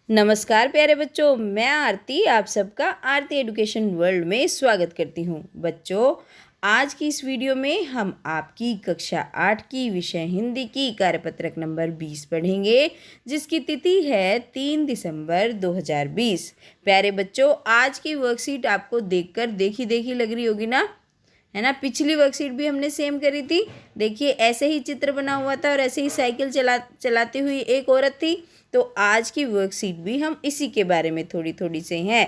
नमस्कार प्यारे बच्चों, मैं आरती आप सबका आरती एजुकेशन वर्ल्ड में स्वागत करती हूँ। बच्चों, आज की इस वीडियो में हम आपकी कक्षा 8 की विषय हिंदी की कार्यपत्रक नंबर 20 पढ़ेंगे, जिसकी तिथि है 3 दिसंबर 2020। प्यारे बच्चों, आज की वर्कशीट आपको देखकर देखी देखी लग रही होगी ना, है ना। पिछली वर्कशीट भी हमने सेम करी थी। देखिए, ऐसे ही चित्र बना हुआ था और ऐसे ही साइकिल चलाती हुई एक औरत थी। तो आज की वर्कशीट भी हम इसी के बारे में थोड़ी थोड़ी से हैं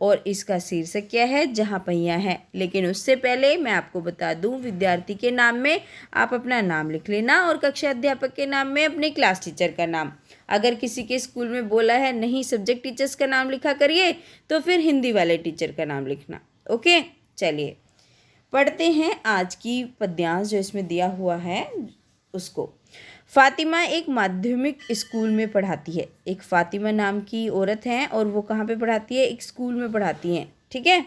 और इसका शीर्षक क्या है, जहाँ पहिया है। लेकिन उससे पहले मैं आपको बता दूं, विद्यार्थी के नाम में आप अपना नाम लिख लेना और कक्षा अध्यापक के नाम में अपने क्लास टीचर का नाम। अगर किसी के स्कूल में बोला है नहीं सब्जेक्ट टीचर्स का नाम लिखा करिए, तो फिर हिंदी वाले टीचर का नाम लिखना। ओके, चलिए पढ़ते हैं आज की पद्यांश जो इसमें दिया हुआ है उसको। फातिमा एक माध्यमिक स्कूल में पढ़ाती है। एक फातिमा नाम की औरत है और वो कहाँ पे पढ़ाती है? एक स्कूल में पढ़ाती हैं, ठीक है।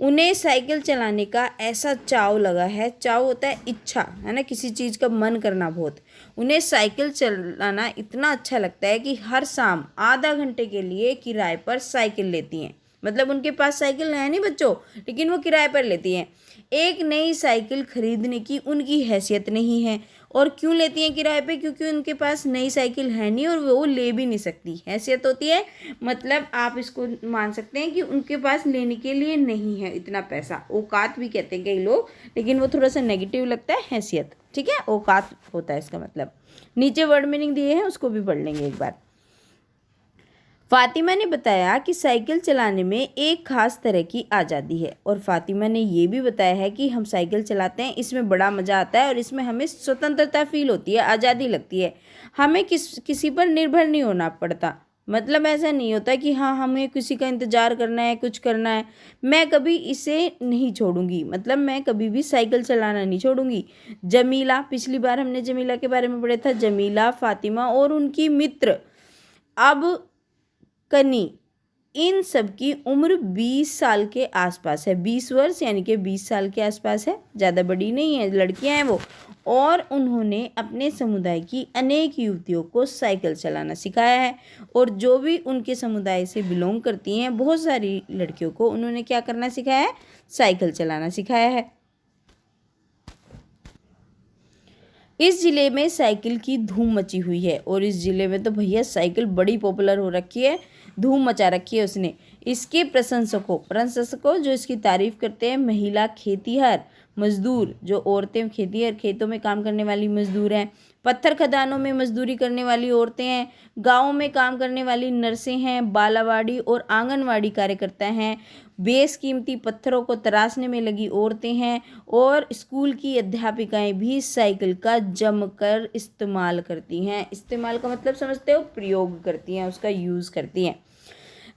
उन्हें साइकिल चलाने का ऐसा चाव लगा है। चाव होता है इच्छा, है ना, किसी चीज़ का मन करना बहुत। उन्हें साइकिल चलाना इतना अच्छा लगता है कि हर शाम आधा घंटे के लिए किराए पर साइकिल लेती हैं। मतलब उनके पास साइकिल है नहीं बच्चों, लेकिन वो किराए पर लेती हैं। एक नई साइकिल खरीदने की उनकी हैसियत नहीं है। और क्यों लेती हैं किराए पे? क्योंकि उनके पास नई साइकिल है नहीं और वो ले भी नहीं सकती। हैसियत होती है, मतलब आप इसको मान सकते हैं कि उनके पास लेने के लिए नहीं है इतना पैसा। औकात भी कहते हैं कई लोग, लेकिन वो थोड़ा सा नेगेटिव लगता है, हैसियत, ठीक है। औकात होता है इसका मतलब। नीचे वर्ड मीनिंग दिए हैं, उसको भी पढ़ लेंगे एक बार। फातिमा ने बताया कि साइकिल चलाने में एक खास तरह की आज़ादी है और फातिमा ने ये भी बताया है कि हम साइकिल चलाते हैं, इसमें बड़ा मज़ा आता है और इसमें हमें स्वतंत्रता फील होती है, आज़ादी लगती है। हमें किसी पर निर्भर नहीं होना पड़ता। मतलब ऐसा नहीं होता कि हाँ हमें किसी का इंतज़ार करना है, कुछ करना है। मैं कभी इसे नहीं छोड़ूंगी, मतलब मैं कभी भी साइकिल चलाना नहीं छोड़ूंगी। जमीला, पिछली बार हमने जमीला के बारे में पढ़ा था। जमीला, फातिमा और उनकी मित्र अब कनी, इन सब की उम्र 20 साल के आसपास है। 20 वर्ष यानी कि 20 साल के आसपास है, ज़्यादा बड़ी नहीं है, लड़कियां हैं वो। और उन्होंने अपने समुदाय की अनेक युवतियों को साइकिल चलाना सिखाया है। और जो भी उनके समुदाय से बिलोंग करती हैं, बहुत सारी लड़कियों को उन्होंने क्या करना सिखाया है? साइकिल चलाना सिखाया है। इस ज़िले में साइकिल की धूम मची हुई है और इस ज़िले में तो भैया साइकिल बड़ी पॉपुलर हो रखी है, धूम मचा रखी है उसने। इसके प्रशंसकों जो इसकी तारीफ़ करते हैं, महिला खेतीहर मजदूर, जो औरतें खेतों में काम करने वाली मजदूर हैं, पत्थर खदानों में मजदूरी करने वाली औरतें हैं, गाँव में काम करने वाली नर्सें हैं, बालावाड़ी और आंगनवाड़ी कार्यकर्ता हैं, बेशकीमती पत्थरों को तराशने में लगी औरतें हैं और स्कूल की अध्यापिकाएं भी साइकिल का जमकर इस्तेमाल करती हैं। इस्तेमाल का मतलब समझते हो? प्रयोग करती हैं, उसका यूज़ करती हैं।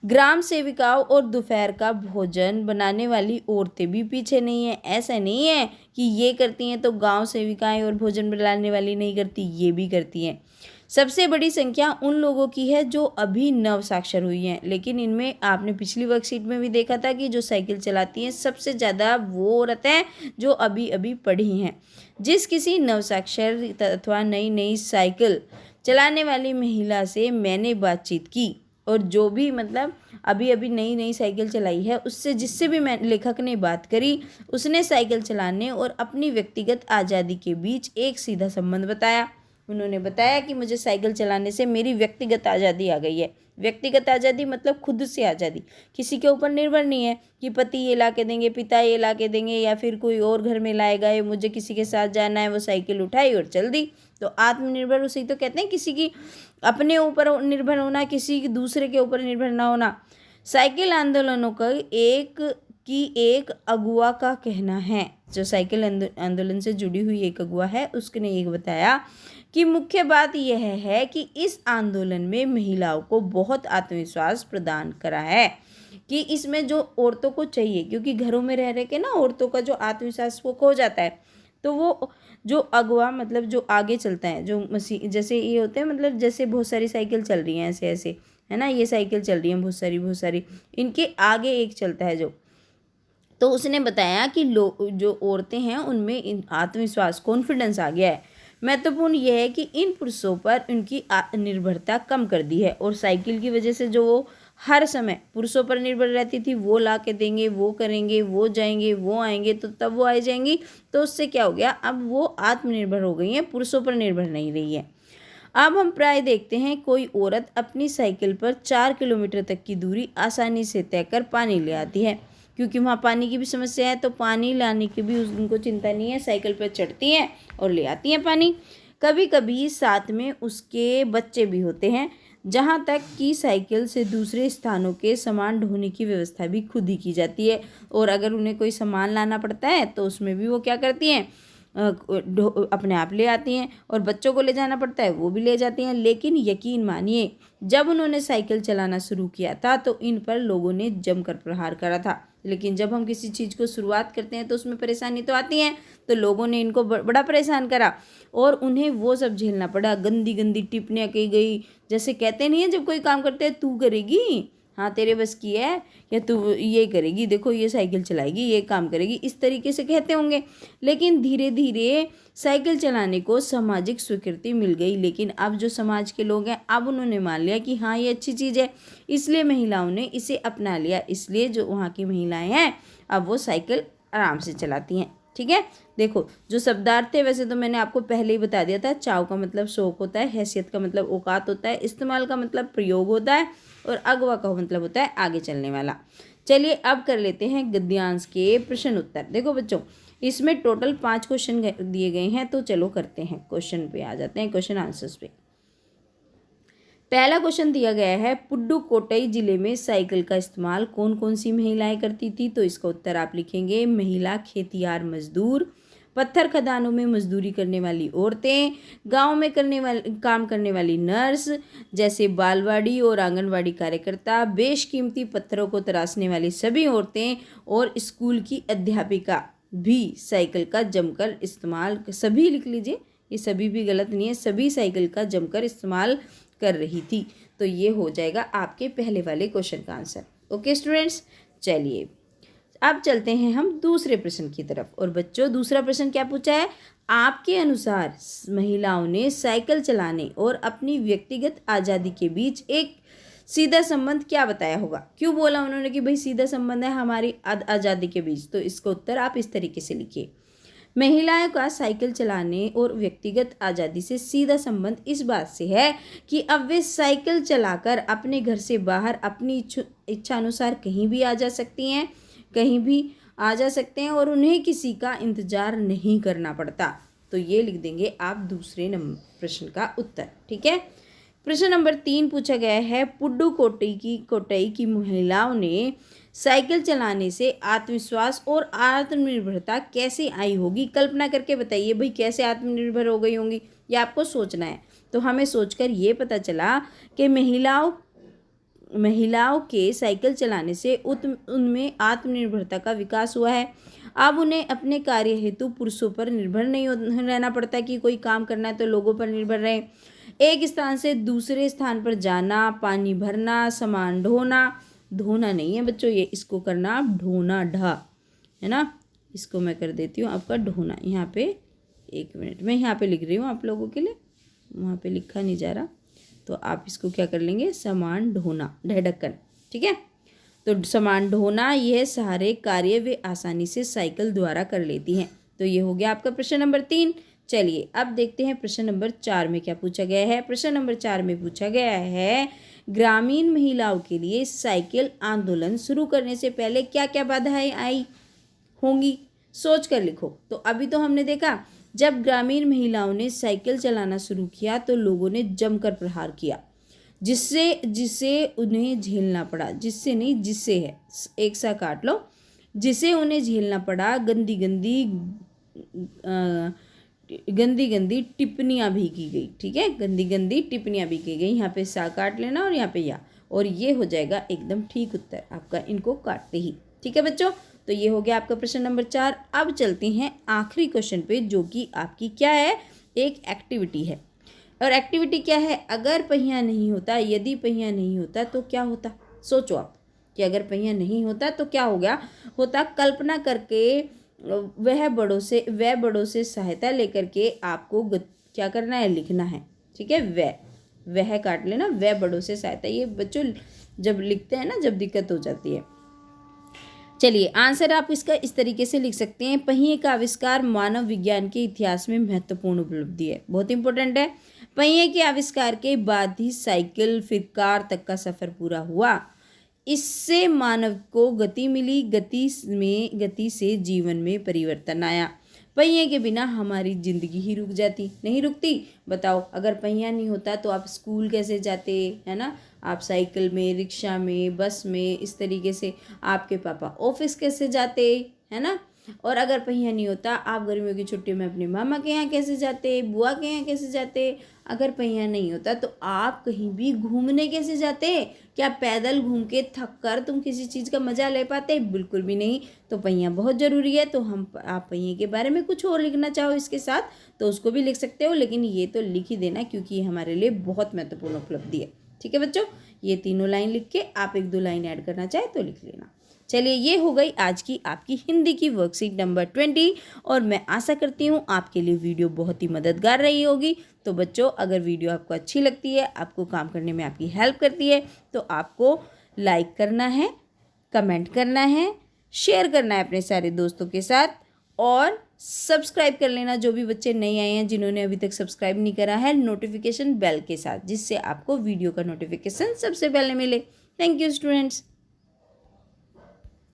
ग्राम सेविकाओं और दोपहर का भोजन बनाने वाली औरतें भी पीछे नहीं है। ऐसा नहीं है कि ये करती हैं तो गांव सेविकाएं और भोजन बनाने वाली नहीं करती, ये भी करती हैं। सबसे बड़ी संख्या उन लोगों की है जो अभी नव साक्षर हुई हैं, लेकिन इनमें आपने पिछली वर्कशीट में भी देखा था कि जो साइकिल चलाती हैं सबसे ज़्यादा वो औरतें हैं जो अभी अभी पढ़ी हैं। जिस किसी नवसाक्षर अथवा नई साइकिल चलाने वाली महिला से मैंने बातचीत की और जो भी मतलब अभी अभी नई साइकिल चलाई है, उससे जिससे भी मैं लेखक ने बात करी, उसने साइकिल चलाने और अपनी व्यक्तिगत आज़ादी के बीच एक सीधा संबंध बताया। उन्होंने बताया कि मुझे साइकिल चलाने से मेरी व्यक्तिगत आज़ादी आ गई है। व्यक्तिगत आज़ादी मतलब खुद से आज़ादी, किसी के ऊपर निर्भर नहीं है कि पति ये ला के देंगे, पिता ये ला के देंगे या फिर कोई और घर में लाएगा, या मुझे किसी के साथ जाना है, वो साइकिल उठाई और चल दी। तो आत्मनिर्भर उसी तो कहते हैं, किसी की अपने ऊपर निर्भर होना, किसी की दूसरे के ऊपर निर्भर ना होना। साइकिल आंदोलनों का एक अगुआ का कहना है, जो साइकिल आंदोलन से जुड़ी हुई एक अगुआ है, उसने एक बताया कि मुख्य बात यह है कि इस आंदोलन में महिलाओं को बहुत आत्मविश्वास प्रदान करा है। कि इसमें जो औरतों को चाहिए, क्योंकि घरों में रह के ना औरतों का जो आत्मविश्वास वो खो जाता है, तो वो जो अगवा मतलब जो आगे चलता है, जो मशीन जैसे ये होते हैं, मतलब जैसे बहुत सारी साइकिल चल रही हैं ऐसे ऐसे, है ना, ये साइकिल चल रही है बहुत सारी, इनके आगे एक चलता है जो। तो उसने बताया कि जो औरतें हैं उनमें आत्मविश्वास, कॉन्फिडेंस आ गया है। महत्वपूर्ण यह है कि इन पुरुषों पर उनकी निर्भरता कम कर दी है और साइकिल की वजह से जो वो हर समय पुरुषों पर निर्भर रहती थी, वो ला के देंगे, वो करेंगे, वो जाएंगे, वो आएंगे तो तब वो आ जाएंगी, तो उससे क्या हो गया, अब वो आत्मनिर्भर हो गई हैं, पुरुषों पर निर्भर नहीं रही है। अब हम प्राय देखते हैं कोई औरत अपनी साइकिल पर 4 किलोमीटर तक की दूरी आसानी से तय कर पानी ले आती है, क्योंकि वहाँ पानी की भी समस्या है, तो पानी लाने की भी उनको चिंता नहीं है, साइकिल पर चढ़ती हैं और ले आती हैं पानी। कभी कभी साथ में उसके बच्चे भी होते हैं। जहाँ तक कि साइकिल से दूसरे स्थानों के सामान ढोने की व्यवस्था भी खुद ही की जाती है, और अगर उन्हें कोई सामान लाना पड़ता है तो उसमें भी वो क्या करती हैं, अपने आप ले आती हैं, और बच्चों को ले जाना पड़ता है वो भी ले जाती हैं। लेकिन यकीन मानिए, जब उन्होंने साइकिल चलाना शुरू किया था तो इन पर लोगों ने जमकर प्रहार करा था। लेकिन जब हम किसी चीज़ को शुरुआत करते हैं तो उसमें परेशानी तो आती है, तो लोगों ने इनको बड़ा परेशान करा और उन्हें वो सब झेलना पड़ा। गंदी गंदी टिप्पणियाँ की गई, जैसे कहते नहीं है जब कोई काम करते हैं, तू करेगी, हाँ तेरे बस की है, या तू ये करेगी, देखो ये साइकिल चलाएगी, ये काम करेगी, इस तरीके से कहते होंगे। लेकिन धीरे धीरे साइकिल चलाने को सामाजिक स्वीकृति मिल गई। लेकिन अब जो समाज के लोग हैं, अब उन्होंने मान लिया कि हाँ ये अच्छी चीज़ है, इसलिए महिलाओं ने इसे अपना लिया। इसलिए जो वहाँ की महिलाएं हैं अब वो साइकिल आराम से चलाती हैं। ठीक है, देखो जो शब्दार्थ थे वैसे तो मैंने आपको पहले ही बता दिया था। चाव का मतलब शौक होता है, हैसियत का मतलब औकात होता है, इस्तेमाल का मतलब प्रयोग होता है, और अगवा का मतलब होता है आगे चलने वाला। चलिए अब कर लेते हैं गद्यांश के प्रश्न उत्तर। देखो बच्चों, इसमें टोटल 5 क्वेश्चन दिए गए हैं, तो चलो करते हैं, क्वेश्चन पे आ जाते हैं, क्वेश्चन आंसर्स पे। पहला क्वेश्चन दिया गया है, पुडुकोट्टई जिले में साइकिल का इस्तेमाल कौन कौन सी महिलाएं करती थी? तो इसका उत्तर आप लिखेंगे महिला खेतियार मजदूर, पत्थर खदानों में मजदूरी करने वाली औरतें, गांव में काम करने वाली नर्स जैसे बालवाड़ी और आंगनवाड़ी कार्यकर्ता, बेशकीमती पत्थरों को तराशने वाली सभी औरतें, और स्कूल की अध्यापिका भी साइकिल का जमकर इस्तेमाल, सभी लिख लीजिए, ये सभी भी गलत नहीं है, सभी साइकिल का जमकर इस्तेमाल कर रही थी। तो ये हो जाएगा आपके पहले वाले क्वेश्चन का आंसर। ओके स्टूडेंट्स, चलिए अब चलते हैं हम दूसरे प्रश्न की तरफ। और बच्चों दूसरा प्रश्न क्या पूछा है, आपके अनुसार महिलाओं ने साइकिल चलाने और अपनी व्यक्तिगत आज़ादी के बीच एक सीधा संबंध क्या बताया होगा? क्यों बोला उन्होंने कि भाई सीधा संबंध है हमारी आज़ादी के बीच? तो इसका उत्तर आप इस तरीके से लिखिए, महिलाओं का साइकिल चलाने और व्यक्तिगत आज़ादी से सीधा संबंध इस बात से है कि अब वे साइकिल चलाकर अपने घर से बाहर अपनी इच्छा अनुसार कहीं भी आ जा सकती हैं, कहीं भी आ जा सकते हैं, और उन्हें किसी का इंतज़ार नहीं करना पड़ता। तो ये लिख देंगे आप दूसरे प्रश्न का उत्तर। ठीक है, प्रश्न नंबर 3 पूछा गया है, पुडुकोट्टई की महिलाओं ने साइकिल चलाने से आत्मविश्वास और आत्मनिर्भरता कैसे आई होगी? कल्पना करके बताइए भाई कैसे आत्मनिर्भर हो गई होंगी, ये आपको सोचना है। तो हमें सोचकर ये पता चला कि महिलाओं के साइकिल चलाने से उनमें आत्मनिर्भरता का विकास हुआ है। अब उन्हें अपने कार्य हेतु पुरुषों पर निर्भर नहीं रहना पड़ता कि कोई काम करना है तो लोगों पर निर्भर रहे। एक स्थान से दूसरे स्थान पर जाना, पानी भरना, सामान ढोना, धोना नहीं है बच्चों, ये इसको करना आप ढोना, ढा है ना, इसको मैं कर देती हूँ आपका ढोना। यहाँ पे 1 मिनट मैं यहाँ पे लिख रही हूँ आप लोगों के लिए, वहाँ पे लिखा नहीं जा रहा, तो आप इसको क्या कर लेंगे, सामान ढोना, ढक्कन। ठीक है, तो सामान ढोना यह सारे कार्य वे आसानी से साइकिल द्वारा कर लेती हैं। तो ये हो गया आपका प्रश्न नंबर 3। चलिए अब देखते हैं प्रश्न नंबर 4 में क्या पूछा गया है। प्रश्न नंबर 4 में पूछा गया है, ग्रामीण महिलाओं के लिए साइकिल आंदोलन शुरू करने से पहले क्या क्या बाधाएं आई होंगी? सोच कर लिखो। तो अभी तो हमने देखा जब ग्रामीण महिलाओं ने साइकिल चलाना शुरू किया तो लोगों ने जमकर प्रहार किया, जिसे उन्हें झेलना पड़ा, जिससे नहीं जिससे है, एक सा काट लो, जिसे उन्हें झेलना पड़ा गंदी गंदी टिप्पणियाँ भी की गई। ठीक है, गंदी गंदी टिप्पणियाँ भी की गई, यहाँ पे सा काट लेना और यहाँ पे या, और ये हो जाएगा एकदम ठीक उत्तर आपका इनको काटते ही। ठीक है बच्चों, तो ये हो गया आपका प्रश्न नंबर 4। अब चलते हैं आखिरी क्वेश्चन पे, जो कि आपकी क्या है, एक एक्टिविटी है। और एक्टिविटी क्या है, अगर पहिया नहीं होता, यदि पहिया नहीं होता तो क्या होता? सोचो आप कि अगर पहिया नहीं होता तो क्या हो गया होता। कल्पना करके वह बड़ों से सहायता लेकर के आपको क्या करना है, लिखना है। ठीक है, वह काट लेना, वह बड़ों से सहायता। ये बच्चों जब लिखते हैं ना, जब दिक्कत हो जाती है। चलिए आंसर आप इसका इस तरीके से लिख सकते हैं, पहिए का आविष्कार मानव विज्ञान के इतिहास में महत्वपूर्ण उपलब्धि है। बहुत इंपॉर्टेंट है। पहिए के आविष्कार के बाद ही साइकिल फिर कार तक का सफर पूरा हुआ। इससे मानव को गति मिली, गति से जीवन में परिवर्तन आया। पहिए के बिना हमारी जिंदगी ही रुक जाती, नहीं रुकती। बताओ, अगर पहिया नहीं होता तो आप स्कूल कैसे जाते, है ना, आप साइकिल में, रिक्शा में, बस में, इस तरीके से आपके पापा ऑफिस कैसे जाते, है ना। और अगर पहिया नहीं होता, आप गर्मियों की छुट्टियों में अपने मामा के यहाँ कैसे जाते, बुआ के यहाँ कैसे जाते। अगर पहिया नहीं होता तो आप कहीं भी घूमने कैसे जाते। क्या पैदल घूम के थक कर तुम किसी चीज़ का मज़ा ले पाते, बिल्कुल भी नहीं। तो पहिया बहुत ज़रूरी है। तो आप पहिए के बारे में कुछ और लिखना चाहो इसके साथ तो उसको भी लिख सकते हो, लेकिन ये तो लिख ही देना क्योंकि ये हमारे लिए बहुत महत्वपूर्ण उपलब्धि है। ठीक है बच्चों, ये तीनों लाइन लिख के आप 1-2 लाइन ऐड करना चाहे तो लिख लेना। चलिए, ये हो गई आज की आपकी हिंदी की वर्कशीट नंबर 20 और मैं आशा करती हूँ आपके लिए वीडियो बहुत ही मददगार रही होगी। तो बच्चों, अगर वीडियो आपको अच्छी लगती है, आपको काम करने में आपकी हेल्प करती है, तो आपको लाइक करना है, कमेंट करना है, शेयर करना है अपने सारे दोस्तों के साथ और सब्सक्राइब कर लेना जो भी बच्चे नए आए हैं, जिन्होंने अभी तक सब्सक्राइब नहीं करा है, नोटिफिकेशन बेल के साथ, जिससे आपको वीडियो का नोटिफिकेशन सबसे पहले मिले। Thank you students.